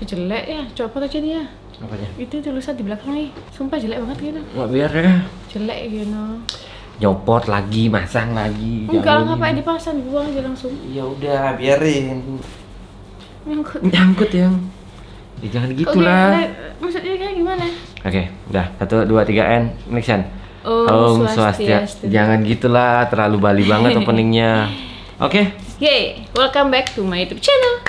jelek ya, coba aja nih ya. Apanya? Itu tulisan di belakang nih, sumpah jelek banget gitu. Nggak biar ya. Jelek gitu. Nyopot lagi, masang lagi. Enggak lah, ngapain dipasang, dibuang aja langsung. Ya udah, biarin. Nyangkut. Nyangkut yang. Ya, jangan gitulah. Oke, maksudnya kayak gimana? Oke, udah. 1, 2, 3, N. Action. Om Swastiastu. Jangan gitulah, terlalu Bali banget openingnya. Oke. Yeay, welcome back to my YouTube channel.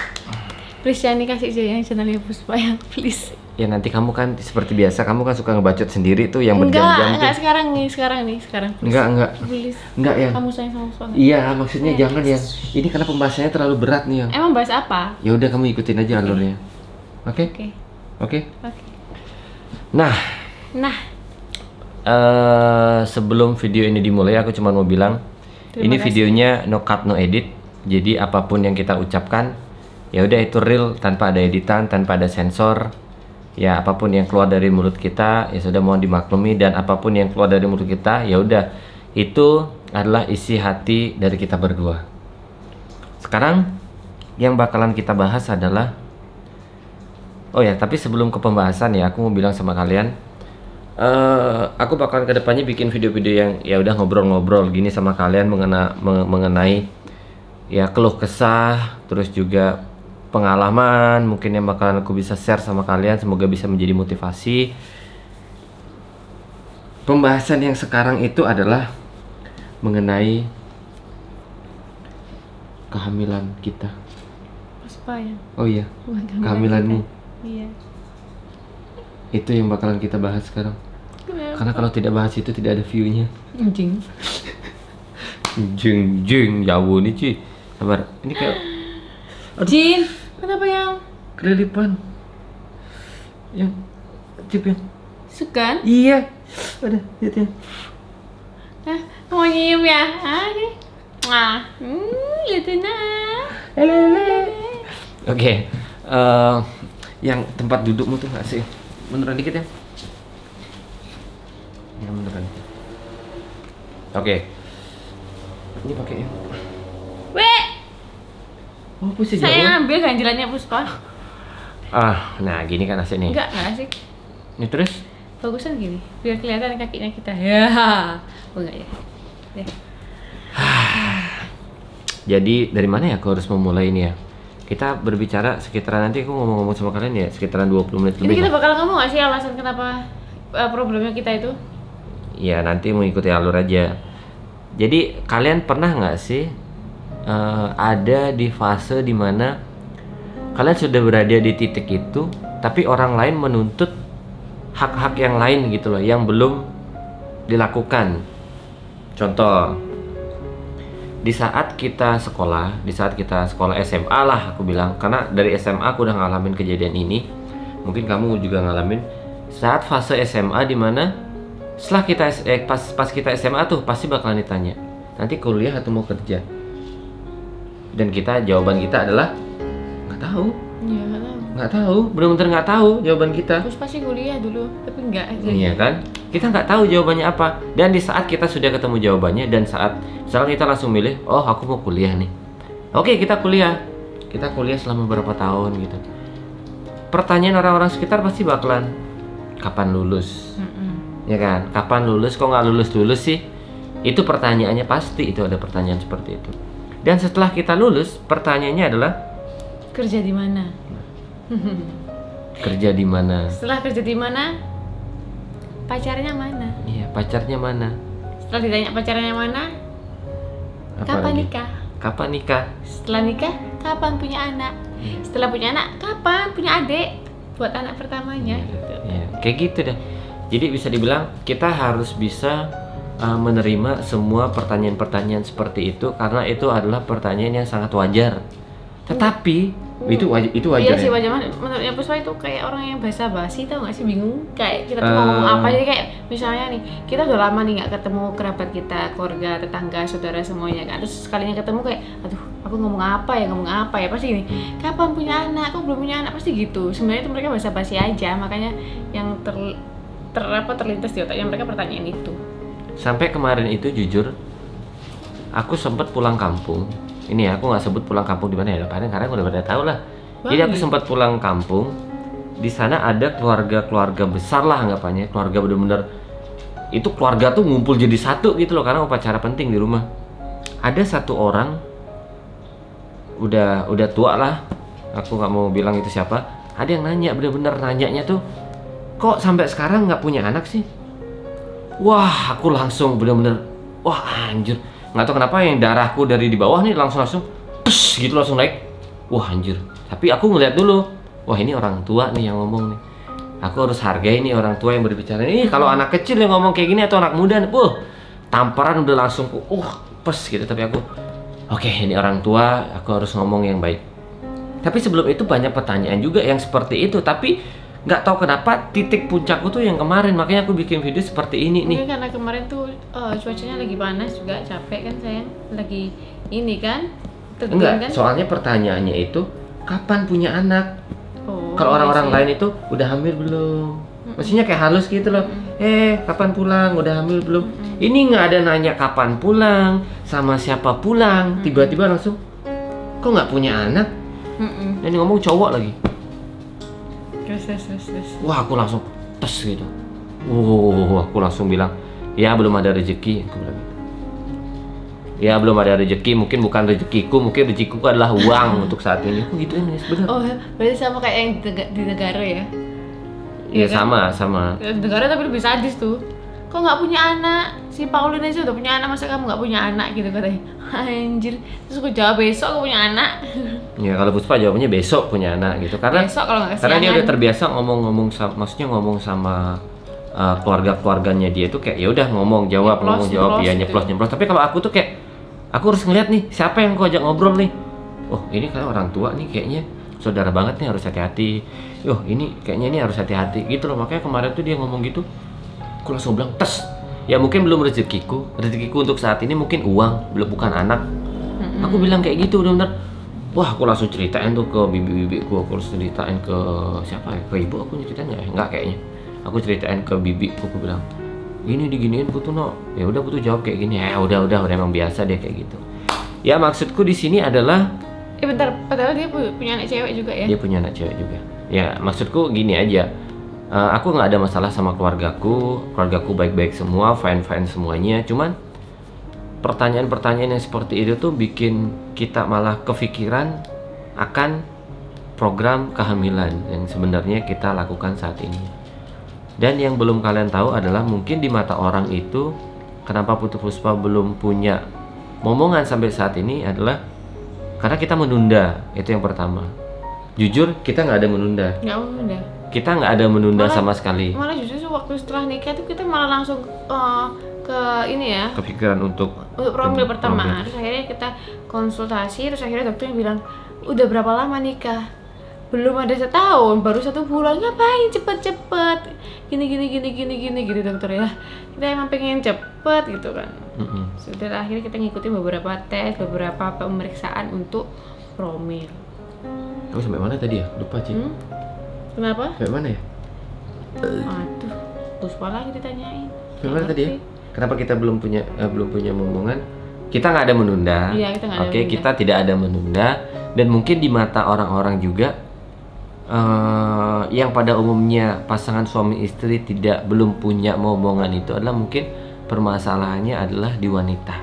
Please jangan dikasih aja yang channelnya Puspa yang please. Ya nanti kamu kan seperti biasa, kamu kan suka ngebacot sendiri tuh yang berjam-jam tuh. Enggak, sekarang nih. Enggak. Please. Enggak ya. Kamu sayang sama suami. Iya, maksudnya jangan ya. Ini karena pembahasannya terlalu berat nih yang. Emang bahas apa? Ya udah kamu ikutin aja alurnya. Oke? Oke. Nah, sebelum video ini dimulai aku cuma mau bilang ini videonya no cut no edit. Jadi apapun yang kita ucapkan ya udah itu real, tanpa ada editan, tanpa ada sensor. Ya apapun yang keluar dari mulut kita ya sudah mohon dimaklumi, dan apapun yang keluar dari mulut kita ya udah itu adalah isi hati dari kita berdua. Sekarang yang bakalan kita bahas adalah, oh ya, tapi sebelum ke pembahasan ya, aku mau bilang sama kalian, aku bakalan kedepannya bikin video-video yang ya udah ngobrol-ngobrol gini sama kalian mengenai ya keluh kesah, terus juga pengalaman mungkin yang bakalan aku bisa share sama kalian, semoga bisa menjadi motivasi. Pembahasan yang sekarang itu adalah mengenai kehamilan kita. Puspa ya? Oh iya, kehamilanmu. Iya. Itu yang bakalan kita bahas sekarang. Kenapa? Karena kalau tidak bahas itu tidak ada view-nya. Anjing. Jeng jauh nih Ci. Sabar. Ini kayak Jin, kenapa yang kelilipan. Yang cip yang. suka? Iya. Ada, lihat ya. Hah, mau nyium ya? Oke. Liatin Oke. Yang tempat dudukmu tuh nggak sih? Beneran dikit ya? Ya beneran. Oke. Ini pakai yang. Oh, pusing Saya jauh. ngambil ganjilannya Puspa. Nah gini kan asik nih. Enggak asik. Ini terus? Bagusan gini, biar kelihatan kakinya kita. Ya. Oh enggak ya. Ya. Jadi dari mana ya aku harus memulai ini ya? Kita berbicara sekitaran, nanti aku ngomong-ngomong sama kalian ya sekitaran 20 menit Ini lebih. kita bakal ngomong nggak sih alasan kenapa problemnya kita itu? Ya nanti mengikuti alur aja. Jadi kalian pernah nggak sih ada di fase dimana kalian sudah berada di titik itu, tapi orang lain menuntut hak-hak yang lain gitu loh, yang belum dilakukan. Contoh, di saat kita sekolah SMA lah aku bilang, karena dari SMA aku udah ngalamin kejadian ini, mungkin kamu juga ngalamin. Saat fase SMA dimana setelah kita pas kita SMA tuh pasti bakalan ditanya, nanti kuliah atau mau kerja? Dan jawaban kita adalah nggak tahu. Iya, Nggak tahu, bener-bener nggak tahu jawaban kita. Terus pasti kuliah dulu, tapi enggak aja. Iya kan? Kita nggak tahu jawabannya apa. Dan di saat kita sudah ketemu jawabannya, dan saat misalkan kita langsung milih, oh aku mau kuliah nih. Oke, kita kuliah. Kita kuliah selama berapa tahun gitu. Pertanyaan orang-orang sekitar pasti bakalan, kapan lulus? Ya kan? Kapan lulus? Kok nggak lulus sih? Itu pertanyaannya, pasti itu ada pertanyaan seperti itu. Dan setelah kita lulus, pertanyaannya adalah kerja di mana? Kerja di mana? Setelah kerja di mana? Pacarnya mana? Iya, pacarnya mana? Setelah ditanya pacarnya mana? Kapan Apalagi? nikah? Kapan nikah? Setelah nikah, kapan punya anak? Setelah punya anak, kapan punya adik? Buat anak pertamanya. Ya, kayak gitu dah. Jadi bisa dibilang kita harus bisa menerima semua pertanyaan-pertanyaan seperti itu, karena itu adalah pertanyaan yang sangat wajar. Tetapi itu wajar iya sih, ya? wajar. Menurutnya Puspa itu kayak orang yang basa-basi, tau gak sih, bingung kayak kita tuh ngomong apa. Jadi kayak misalnya nih, kita udah lama nih nggak ketemu kerabat kita, keluarga, tetangga, saudara semuanya kan. Terus sekalinya ketemu kayak, aduh aku ngomong apa ya, pasti gini, kapan punya anak, aku belum punya anak, pasti gitu. Sebenarnya itu mereka basa-basi aja, makanya yang terlintas di otaknya mereka pertanyaan itu. Sampai kemarin itu jujur, aku sempat pulang kampung. Ini ya, aku nggak sebut pulang kampung di mana ya, karena aku udah pada tahu lah. Jadi aku sempat pulang kampung. Di sana ada keluarga besar lah anggapannya, keluarga bener-bener itu keluarga tuh ngumpul jadi satu gitu loh karena upacara penting di rumah. Ada satu orang udah tua lah, aku nggak mau bilang itu siapa. Ada yang nanya, bener-bener nanyanya tuh, kok sampai sekarang nggak punya anak sih? Wah, aku langsung bener-bener, wah anjir, nggak tahu kenapa yang darahku dari di bawah nih langsung pus, gitu langsung naik. Wah anjir, tapi aku ngeliat dulu, wah ini orang tua nih yang ngomong nih. Aku harus hargai nih orang tua yang berbicara. Ini kalau anak kecil yang ngomong kayak gini atau anak muda, tamparan udah langsung, pes gitu. Tapi aku, oke, ini orang tua, aku harus ngomong yang baik. Tapi sebelum itu banyak pertanyaan juga yang seperti itu. Tapi nggak tahu kenapa titik puncakku tuh yang kemarin. Makanya aku bikin video seperti ini nih. Mungkin karena kemarin tuh cuacanya lagi panas juga, capek kan sayang. Lagi ini kan, enggak, kan? soalnya pertanyaannya itu kapan punya anak? Kalau orang-orang lain itu udah hamil belum? Maksudnya kayak halus gitu loh. Kapan pulang? Udah hamil belum? Ini nggak ada nanya kapan pulang, sama siapa pulang. Tiba-tiba langsung, kok nggak punya anak? Dan ngomong cowok lagi. Terus. Wah, aku langsung tes gitu. Aku langsung bilang, ya belum ada rezeki. Aku bilang gitu. Ya belum ada rezeki, mungkin bukan rezekiku, mungkin rezekiku adalah uang untuk saat ini. Aku gituin ya bener. Oh, berarti sama kayak yang di negara ya? Iya kan? sama. Di negara tapi lebih sadis tuh. Kok nggak punya anak? Si Pauline aja udah punya anak, masa kamu nggak punya anak gitu katanya. Anjir. Terus aku jawab besok aku punya anak. Ya kalau Puspa jawabnya besok punya anak gitu karena besok kalau nggak karena dia udah terbiasa ngomong maksudnya ngomong sama keluarganya dia tuh kayak ya udah ngomong jawab ya nyeplos. Tapi kalau aku tuh kayak aku harus ngeliat nih siapa yang aku ajak ngobrol nih. Oh ini kayak orang tua nih kayaknya saudara banget nih, harus hati-hati. Ini kayaknya ini harus hati-hati gitu loh. Makanya kemarin tuh dia ngomong gitu, aku langsung bilang tes. Ya mungkin belum rezekiku untuk saat ini mungkin uang, belum bukan anak. Aku bilang kayak gitu bener-bener. Wah aku langsung ceritain tuh ke bibi-bibiku, aku harus ceritain ke siapa ya, ke ibu aku ceritain nggak ya? Enggak kayaknya. Aku ceritain ke bibiku, aku bilang gini diginiin Putu no. Ya udah Putu jawab kayak gini. Ya udah emang biasa deh kayak gitu. Ya maksudku di sini adalah bentar, padahal dia punya anak cewek juga ya? Dia punya anak cewek juga. Ya maksudku gini aja. Aku nggak ada masalah sama keluargaku baik-baik semua, fine semuanya. Cuman pertanyaan-pertanyaan yang seperti itu tuh bikin kita malah kepikiran akan program kehamilan yang sebenarnya kita lakukan saat ini. Dan yang belum kalian tahu adalah mungkin di mata orang itu kenapa Putu Puspa belum punya momongan sampai saat ini adalah karena kita menunda. Itu yang pertama. Jujur kita nggak ada menunda. Kita nggak ada menunda sama sekali. Malah justru waktu setelah nikah tuh kita malah langsung ke ini ya, kepikiran untuk promil pertama. Terus akhirnya kita konsultasi, terus akhirnya dokternya bilang udah berapa lama nikah? Belum ada setahun, baru 1 bulan. Ngapain cepet-cepet gini gitu dokter ya. Kita emang pengen cepet gitu kan. Sudah akhirnya kita ngikutin beberapa tes, beberapa pemeriksaan untuk promil. Kamu sampai mana tadi ya? Lupa Ci. Kenapa? Sampai mana ya? Aduh, Puspa lagi ditanyain. Sampai mana tadi ya? Kenapa kita belum punya momongan? Kita nggak ada menunda. Iya, kita nggak ada menunda. Kita tidak ada menunda. Dan mungkin di mata orang-orang juga yang pada umumnya pasangan suami istri belum punya momongan itu adalah mungkin permasalahannya adalah di wanita.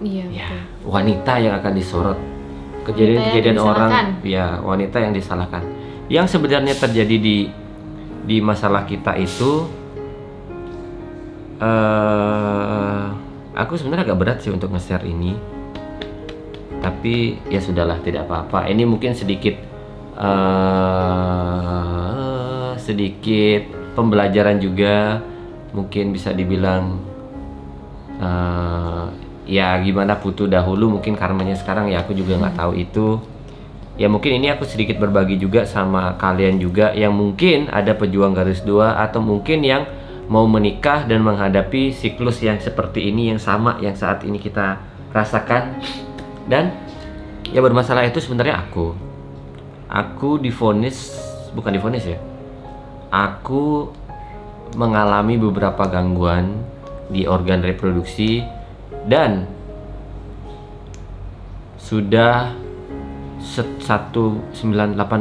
Iya. Ya, wanita yang akan disorot. Kejadian-kejadian orang, ya wanita yang disalahkan. Yang sebenarnya terjadi di masalah kita itu, aku sebenarnya agak berat sih untuk nge-share ini. Tapi ya sudahlah, tidak apa-apa. Ini mungkin sedikit pembelajaran juga, mungkin bisa dibilang ya gimana Putu dahulu mungkin karmanya sekarang ya aku juga nggak tahu itu. Ya mungkin ini aku sedikit berbagi juga sama kalian juga yang mungkin ada pejuang garis 2 atau mungkin yang mau menikah dan menghadapi siklus yang seperti ini, yang sama yang saat ini kita rasakan. Dan ya bermasalah itu sebenarnya aku bukan divonis ya, aku mengalami beberapa gangguan di organ reproduksi dan sudah 8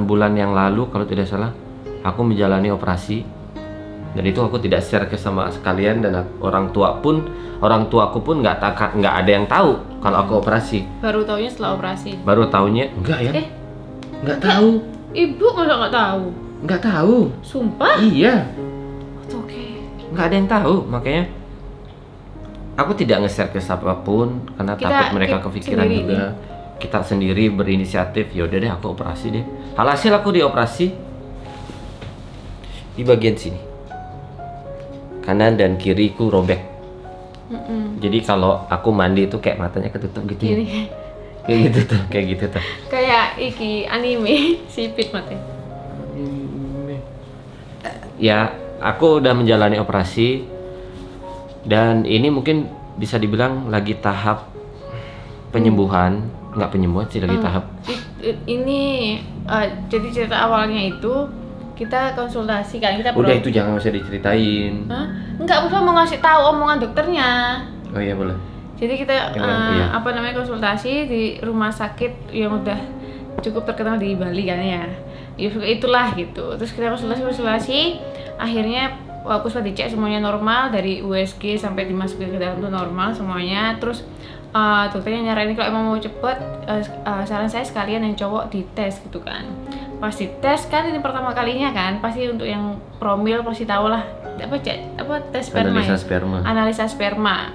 bulan yang lalu kalau tidak salah aku menjalani operasi, dan itu aku tidak share ke sama sekalian, dan orang tuaku pun nggak ada yang tahu kalau aku operasi. Baru taunya setelah operasi. Baru taunya enggak ya? Nggak tahu. Ibu masa nggak tahu? Nggak tahu. Sumpah? Iya. Oke. Nggak ada yang tahu, makanya aku tidak nge-share ke siapapun karena takut mereka kepikiran juga. Kita sendiri berinisiatif, ya udah deh aku operasi deh. Alhasil aku dioperasi di bagian sini, kanan dan kiriku robek. Jadi kalau aku mandi itu kayak matanya ketutup gitu. Kayak gitu tuh. Kayak iki anime sipit matanya. Ya, aku udah menjalani operasi, dan ini mungkin bisa dibilang lagi tahap penyembuhan. Nggak penyembuhan sih, lagi tahap ini jadi cerita awalnya itu kita konsultasi kan, kita udah itu jangan usah diceritain. Enggak, mau ngasih tahu omongan dokternya. Oh iya boleh. Jadi kita konsultasi di rumah sakit yang udah cukup terkenal di Bali kan ya. Itulah gitu. Terus kita konsultasi akhirnya Puspa dicek semuanya normal, dari USG sampai dimasukin ke dalam tuh normal semuanya. Terus dokternya nyaranin kalau emang mau cepet, saran saya sekalian yang cowok dites gitu kan. Pas dites kan ini pertama kalinya kan, pasti untuk yang promil pasti tahu lah tes sperma, analisa sperma.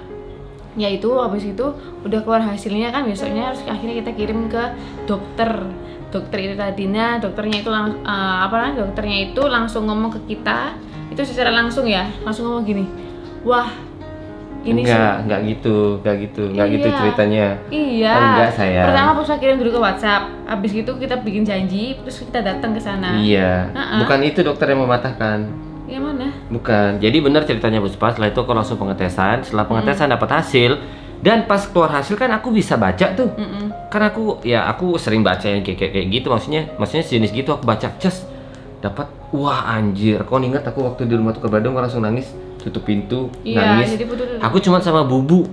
Ya itu habis itu udah keluar hasilnya kan, besoknya harus akhirnya kita kirim ke dokter itu tadinya dokternya itu langsung ngomong ke kita itu secara langsung ngomong gini, wah ini enggak gitu ceritanya. Iya. Enggak sayang. Pertama Puspa kirim dulu ke WhatsApp, habis gitu kita bikin janji, terus kita datang ke sana. Iya. Bukan itu dokter yang mematahkan. Yang mana? Bukan. Jadi benar ceritanya Puspa. Setelah itu aku langsung pengetesan. Setelah pengetesan dapat hasil, dan pas keluar hasil kan aku bisa baca tuh. Karena aku sering baca yang kayak gitu, maksudnya jenis gitu aku baca dapat. Wah anjir, kau ingat aku waktu di rumah tukar Badung langsung nangis, tutup pintu, nangis. Jadi aku cuma sama Bubu.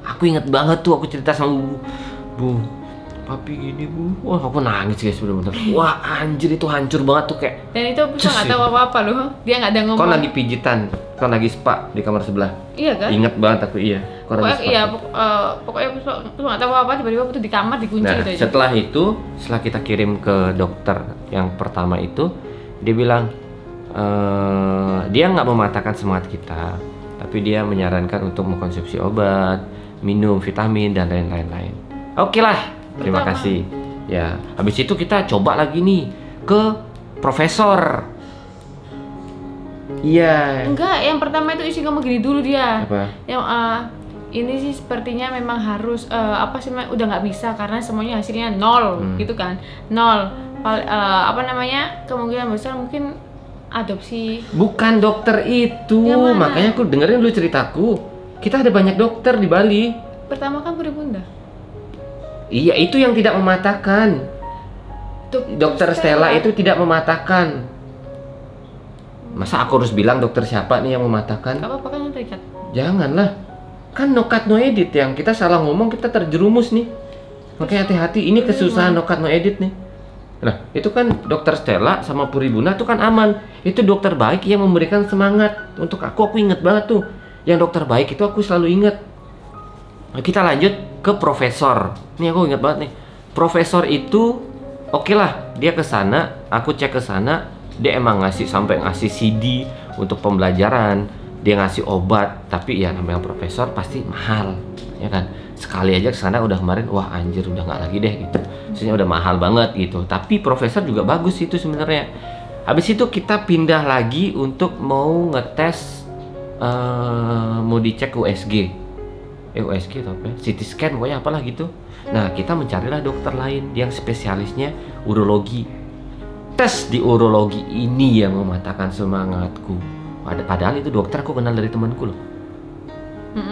Aku inget banget tuh aku cerita sama Bubu. Bu, papi gini Bu. Wah aku nangis guys bener-bener. Wah anjir itu hancur banget tuh kayak. Dan itu Puspa nggak tahu apa-apa loh. Dia nggak ada ngomong. Kau lagi pijitan, kau lagi spa di kamar sebelah. Iya kan? Ingat banget aku pokoknya Puspa nggak tahu apa-apa, tiba-tiba tuh di kamar dikunci gitu aja. Setelah kita kirim ke dokter yang pertama itu, dia bilang dia nggak mematahkan semangat kita, tapi dia menyarankan untuk mengkonsumsi obat, minum vitamin dan lain-lain. Oke lah, terima kasih. Ya, habis itu kita coba lagi nih ke profesor. Iya. Enggak, yang pertama itu isi ngomong gini dulu dia. Apa? Yang ini sih sepertinya memang harus udah nggak bisa karena semuanya hasilnya 0 gitu kan, 0. Kemungkinan besar mungkin adopsi. Bukan dokter itu, makanya aku dengerin dulu ceritaku. Kita ada banyak dokter di Bali. Pertama kan Puri Bunda. Iya, itu yang tidak mematahkan. Dokter Stella itu tidak mematahkan. Masa aku harus bilang dokter siapa nih yang mematahkan? Gak apa-apa kan yang terikat. Janganlah. Kan no cut no edit, yang kita salah ngomong kita terjerumus nih. Makanya hati-hati, ini kesusahan no cut no edit nih. Nah, itu kan dokter Stella sama Puri Bunda tuh kan aman. Itu dokter baik yang memberikan semangat untuk aku inget banget tuh. Yang dokter baik itu aku selalu inget. Nah, kita lanjut ke profesor. Nih aku inget banget nih. Profesor itu oke lah, dia ke sana, aku cek ke sana, dia emang sampai ngasih CD untuk pembelajaran, dia ngasih obat, tapi ya namanya profesor pasti mahal, ya kan? Sekali aja ke sana udah kemarin, wah anjir udah nggak lagi deh gitu. Maksudnya udah mahal banget gitu. Tapi profesor juga bagus itu sebenarnya. Habis itu kita pindah lagi untuk mau ngetes, mau dicek USG. USG atau apa? CT scan pokoknya apalah gitu. Nah kita mencarilah dokter lain yang spesialisnya urologi. Tes di urologi ini yang mematahkan semangatku. Padahal itu dokter aku kenal dari temanku loh.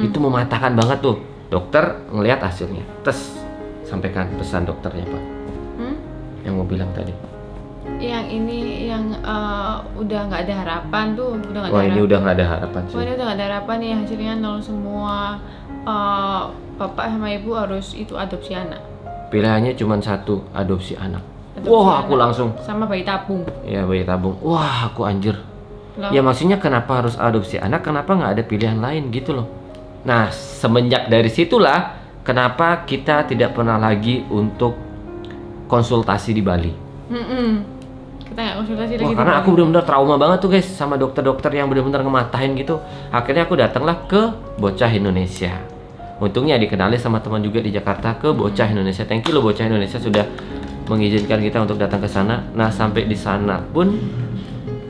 Itu mematahkan banget tuh. Dokter ngelihat hasilnya, sampaikan pesan dokternya Pak. Yang mau bilang tadi. Yang ini yang udah nggak ada harapan tuh, ini udah nggak ada harapan sih. Ini udah nggak ada harapan nih, hasilnya 0 semua. Bapak sama ibu harus itu adopsi anak. pilihannya cuma satu, adopsi anak. Wah, Aku langsung sama bayi tabung. ya bayi tabung. Wah, aku anjir. Loh. Ya maksudnya kenapa harus adopsi anak? Kenapa nggak ada pilihan lain gitu loh? Nah, semenjak dari situlah kenapa kita tidak pernah lagi untuk konsultasi di Bali. Kita nggak konsultasi lagi. Wah, karena aku benar-benar trauma banget tuh guys sama dokter-dokter yang benar-benar ngematahin gitu. Akhirnya aku datanglah ke Bocah Indonesia. Untungnya dikenali sama teman juga di Jakarta ke Bocah Indonesia. Thank you loh Bocah Indonesia sudah mengizinkan kita untuk datang ke sana. Nah, sampai di sana pun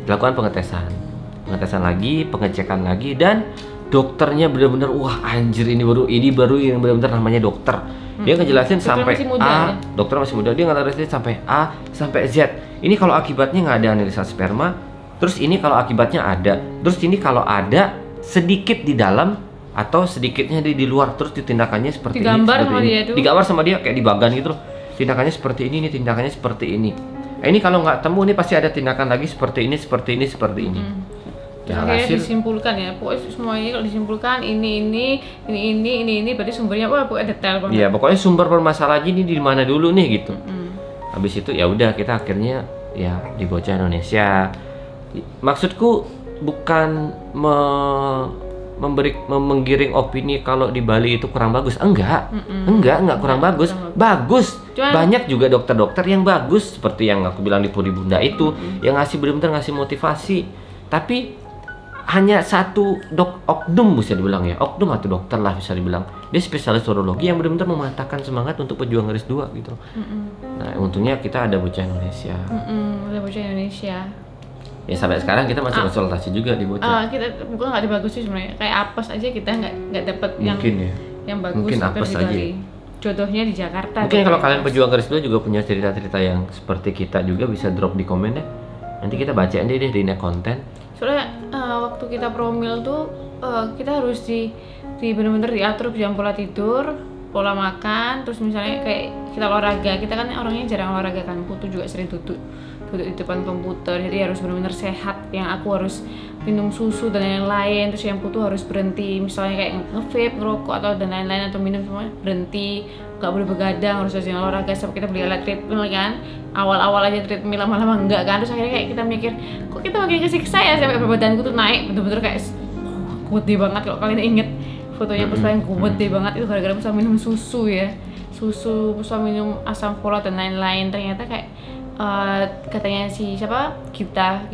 dilakukan pengetesan lagi, pengecekan lagi, dan dokternya benar-benar wah anjir ini baru yang benar-benar namanya dokter. Dia ngejelasin sampai A, dokter masih muda, dia ngejelasin sampai A sampai Z. Ini kalau akibatnya nggak ada analisa sperma, terus ini kalau akibatnya ada, terus ini kalau ada sedikit di dalam atau sedikitnya di luar, terus tindakannya seperti ini. Digambar sama dia kayak di bagan gitu loh. Tindakannya seperti ini, tindakannya seperti ini. Ini kalau nggak temu nih pasti ada tindakan lagi seperti ini. Ya, akhirnya disimpulkan ya, pokoknya semuanya kalau disimpulkan ini berarti sumbernya pokoknya detail banget. Iya, pokoknya sumber permasalahannya ini di mana dulu nih gitu. Habis itu ya udah kita akhirnya ya di Bocah Indonesia. Maksudku bukan menggiring opini kalau di Bali itu kurang bagus. Enggak kurang bagus. Bagus. Banyak juga dokter-dokter yang bagus seperti yang aku bilang di Puri Bunda itu yang ngasih benar-benar ngasih motivasi. Tapi hanya satu oknum bisa dibilang ya, oknum atau dokter lah bisa dibilang. Dia spesialis urologi yang benar-benar mematahkan semangat untuk pejuang garis 2 gitu. Nah, untungnya kita ada Bocah Indonesia. Ada Bocah Indonesia. Ya sampai sekarang kita masih konsultasi juga di Bocah. Kita bukan nggak ada bagus sih sebenarnya. Kayak apes aja kita nggak dapat yang bagus. Mungkin apes aja. Jodohnya di Jakarta. Mungkin kalau kalian pejuang garis 2 juga punya cerita-cerita yang seperti kita juga bisa drop di komen deh. Nanti kita bacain deh di next konten. Soalnya waktu kita promil tuh kita harus di bener-bener diatur jam pola tidur, pola makan, terus misalnya kayak kita olahraga, kita kan orangnya jarang olahraga kan, Putu juga sering duduk di depan komputer, jadi harus benar-benar sehat. Yang aku harus minum susu dan lain-lain, terus yang Putu harus berhenti, misalnya kayak nge-vape, ngerokok atau dan lain-lain atau minum semua berhenti, nggak boleh begadang, harus rajin olahraga. Sampai kita beli alat treadmill kan, awal-awal aja treadmill, lama-lama enggak kan, terus akhirnya kayak kita mikir kok kita makin kesiksa ya, sampai badanku tuh naik bener-bener kayak gede banget. Kalau kalian inget fotonya Puspa yang gede banget itu gara-gara Puspa minum susu ya, Puspa minum asam folat dan lain-lain. Ternyata kayak katanya si siapa kita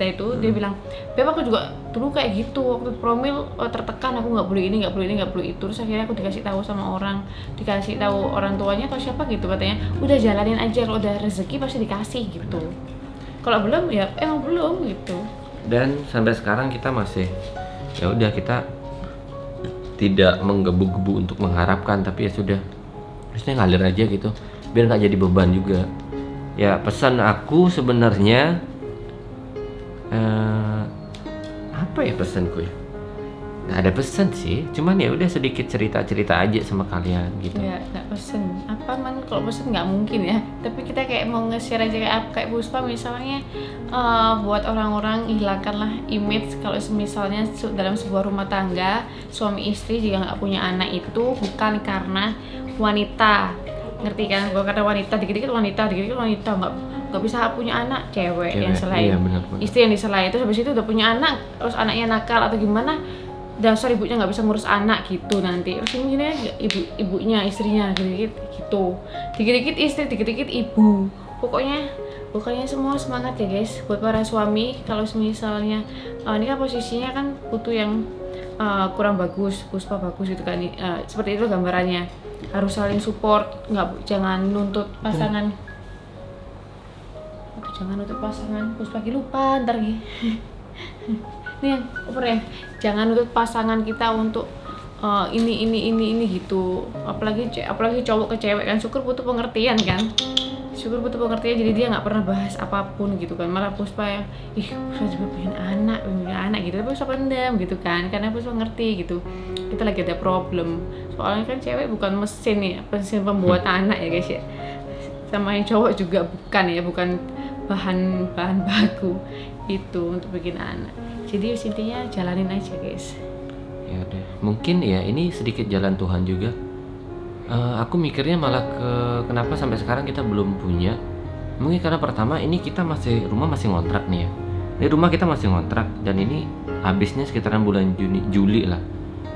itu dia bilang, Beb aku juga dulu kayak gitu waktu promil tertekan, aku nggak boleh ini nggak boleh itu. Terus akhirnya aku dikasih tahu sama orang, dikasih tahu orang tuanya atau siapa gitu, katanya udah jalanin aja, kalau udah rezeki pasti dikasih gitu, kalau belum ya emang belum gitu. Dan sampai sekarang kita masih ya udah, kita tidak menggebu-gebu untuk mengharapkan, tapi ya sudah, terusnya ngalir aja gitu biar nggak jadi beban juga. Ya pesan aku sebenarnya apa ya pesanku ya? Nggak ada pesan sih, cuman ya udah sedikit cerita-cerita aja sama kalian gitu. Ya nggak pesen apa man, kalau pesen nggak mungkin ya. Tapi kita kayak mau nge-share aja kayak Puspa misalnya, buat orang-orang hilangkanlah image kalau misalnya dalam sebuah rumah tangga suami istri jika nggak punya anak itu bukan karena wanita. Ngerti kan, gue kata wanita dikit-dikit wanita nggak bisa punya anak, cewek yang selain istri yang diselain. Terus habis itu udah punya anak, terus anaknya nakal atau gimana, dasar ibunya nggak bisa ngurus anak gitu nanti. Terus ini gini ibunya istrinya dikit-dikit istri, dikit-dikit ibu. Pokoknya semua semangat ya guys buat para suami. Kalau misalnya ini kan posisinya kan Putu yang kurang bagus, Puspa bagus gitu kan, seperti itu gambarannya. Harus saling support, jangan nuntut pasangan. Puspa lagi lupa ntar nih. Nih yang ya, jangan nuntut pasangan kita untuk ini gitu. Apalagi cowok ke cewek kan, syukur butuh pengertian kan. Jadi dia nggak pernah bahas apapun gitu kan. Malah Puspa yang Puspa juga pengen anak gitu, tapi Puspa pendam gitu kan, karena Puspa ngerti gitu kita lagi ada problem. Soalnya kan cewek bukan mesin ya, mesin pembuat anak ya guys ya, sama yang cowok juga bukan bahan baku itu untuk bikin anak. Jadi intinya jalanin aja guys. Ya udah, mungkin ya ini sedikit jalan Tuhan juga. Aku mikirnya malah kenapa sampai sekarang kita belum punya. Mungkin karena pertama ini kita rumah masih ngontrak nih ya. Ini rumah kita masih ngontrak dan ini habisnya sekitaran bulan Juli lah.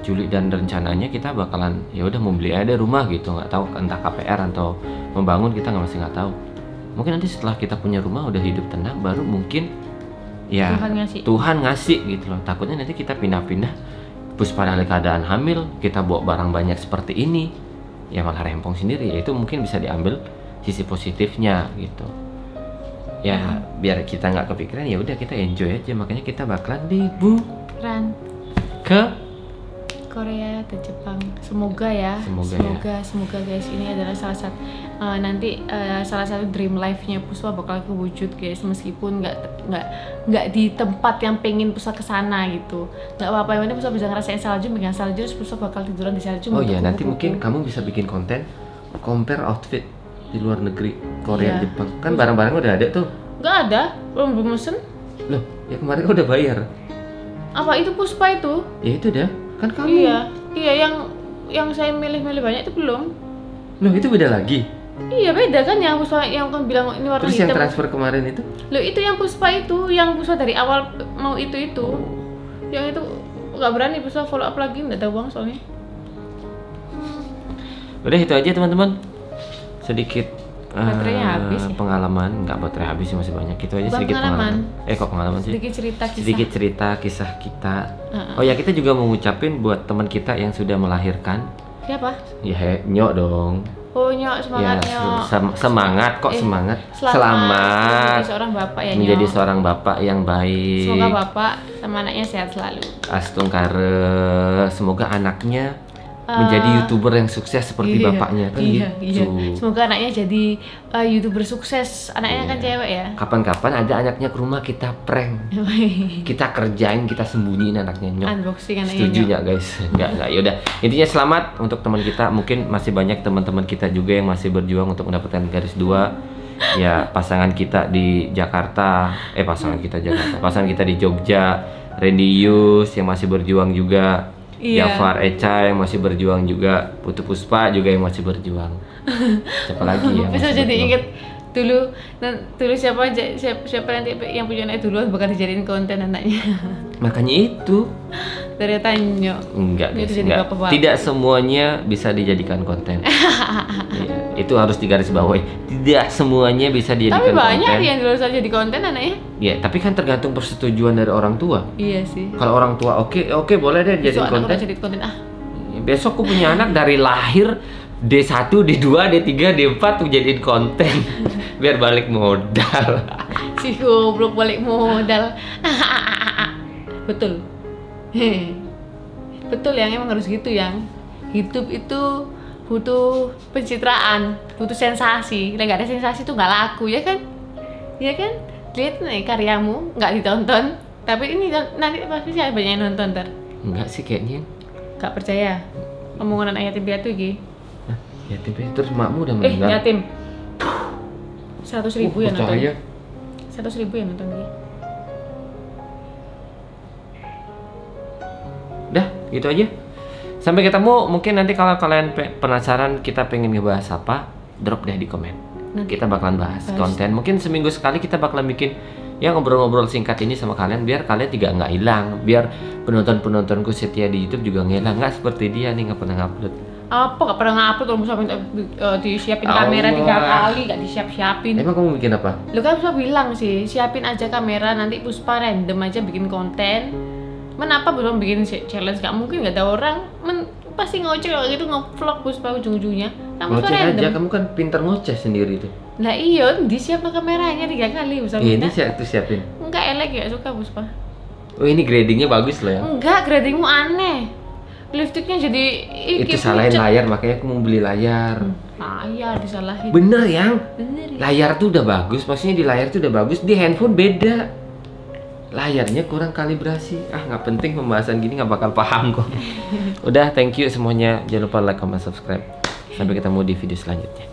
Juli, dan rencananya kita bakalan ya udah mau beli aja rumah gitu, nggak tahu entah KPR atau membangun, kita masih nggak tahu. Mungkin nanti setelah kita punya rumah udah hidup tenang baru mungkin ya Tuhan ngasih gitu loh. Takutnya nanti kita pindah-pindah Puspa dalam keadaan hamil, kita bawa barang banyak seperti ini, ya malah rempong sendiri. Ya itu mungkin bisa diambil sisi positifnya gitu. Ya biar kita nggak kepikiran, ya udah kita enjoy aja. Makanya kita bakalan liburan ke Korea atau Jepang. Semoga ya. Semoga guys, ini adalah salah satu salah satu dream life-nya Puspa bakal kewujud guys, meskipun nggak di tempat yang pengen Puspa kesana gitu. Nggak apa-apa, yang penting Puspa bisa ngerasain salju, megang salju, terus Puspa bakal tiduran di salju. Oh iya, nanti mungkin kamu bisa bikin konten compare outfit di luar negeri, Korea, Jepang. Kan barang-barang udah ada tuh. Nggak ada, belum mesen. Loh, ya kemarin udah bayar. Apa itu Puspa itu? Ya itu dah. Kan kamu. Iya, yang saya milih-milih banyak itu belum. Loh, itu beda lagi. Iya, beda kan yang Puspa yang kan bilang ini warna hitam. Terus yang transfer kemarin itu? Loh, itu yang Puspa itu, yang Puspa dari awal mau itu. Yang itu nggak berani Puspa follow up lagi, nggak ada uang soalnya. Udah itu aja teman-teman. Sedikit baterainya habis ya? Pengalaman, nggak baterai habis sih, masih banyak. Itu aja sedikit pengalaman. Kok pengalaman sih? Sedikit cerita kisah kita. Oh ya, kita juga mau ngucapin buat teman kita yang sudah melahirkan. Siapa? Ya Nyok dong. Oh Nyok, semangat ya, Nyok. Semangat kok, semangat. Selamat menjadi seorang bapak ya Nyok. Menjadi seorang bapak yang baik. Semoga bapak sama anaknya sehat selalu. Astungkare, semoga anaknya menjadi YouTuber yang sukses seperti bapaknya kan gitu. Iya. Semoga anaknya jadi YouTuber sukses. Anaknya kan cewek ya. Kapan-kapan ada anaknya ke rumah, kita prank. Kita kerjain, kita sembunyiin anaknya Nyok. Unboxing anaknya. Setuju nggak guys? Nggak. Yaudah. Intinya selamat untuk teman kita. Mungkin masih banyak teman-teman kita juga yang masih berjuang untuk mendapatkan garis 2. Ya, pasangan kita di Jakarta. Pasangan kita di Jogja. Randy Yus yang masih berjuang juga. Jafar Echa yang masih berjuang juga, Putu Puspa juga yang masih berjuang. Siapa lagi ya? Bisa jadi inget dulu siapa nanti yang punya anak dulu bakal dijadiin konten anaknya. Makanya itu dari Tanyo. Enggak. Tidak semuanya bisa dijadikan konten. Itu harus digarisbawahi. Tidak semuanya bisa dijadikan konten. Tapi banyak yang dulu saja di konten anaknya. Ya, tapi kan tergantung persetujuan dari orang tua. Iya sih. Kalau orang tua oke boleh deh jadiin konten. Besok aku punya anak dari lahir D1, D2, D3, D4 tuh jadiin konten. Biar balik modal. Si goblok balik modal. Betul. Betul yang emang harus gitu yang. Hidup itu butuh pencitraan, butuh sensasi. Kalau nggak ada sensasi tuh nggak laku ya kan? Iya kan? Lihat nih karyamu nggak ditonton, tapi ini nanti pasti banyak yang nonton ntar. Enggak sih kayaknya. Nggak percaya? Omongan anak yatim piatu gini. Yatim piatu terus makmu udah meninggal. Yatim. 100.000 ya nonton. 100.000 ya nonton gini. Udah, gitu aja. Sampai ketemu. Mungkin nanti kalau kalian penasaran kita pengen ngebahas apa, drop deh di komen. Nanti kita bakalan bahas konten. Mungkin seminggu sekali kita bakalan bikin ya ngobrol-ngobrol singkat ini sama kalian, biar kalian juga nggak hilang, biar penontonku setia di YouTube juga nggak hilang. Nggak seperti dia nih nggak pernah ngupload. Apa nggak pernah ngupload? Kalau misalnya disiapin kamera 3 kali nggak disiap-siapin. Emang kamu bikin apa? Lu kan Puspa bilang sih siapin aja kamera, nanti Puspa random aja bikin konten. Kenapa belum bikin challenge? Gak mungkin nggak ada orang. Pasti ngoceh kalau gitu nge-vlog Puspa ujung-ujungnya. Ngoceh aja, kamu kan pintar ngoceh sendiri tuh. Nah iya, disiapin kameranya 3 kali Puspa. Ini siapin. Enggak, elek ya, suka Puspa. Oh ini gradingnya bagus loh ya? Enggak, gradingmu aneh. Lipstiknya jadi itu salahin layar, makanya aku mau beli layar. Layar disalahin. Bener yang? Layar tuh udah bagus, maksudnya di layar tuh udah bagus, di handphone beda. Layarnya kurang kalibrasi. Nggak penting pembahasan gini, nggak bakal paham kok. Udah, thank you semuanya. Jangan lupa like, comment, subscribe. Sampai ketemu di video selanjutnya.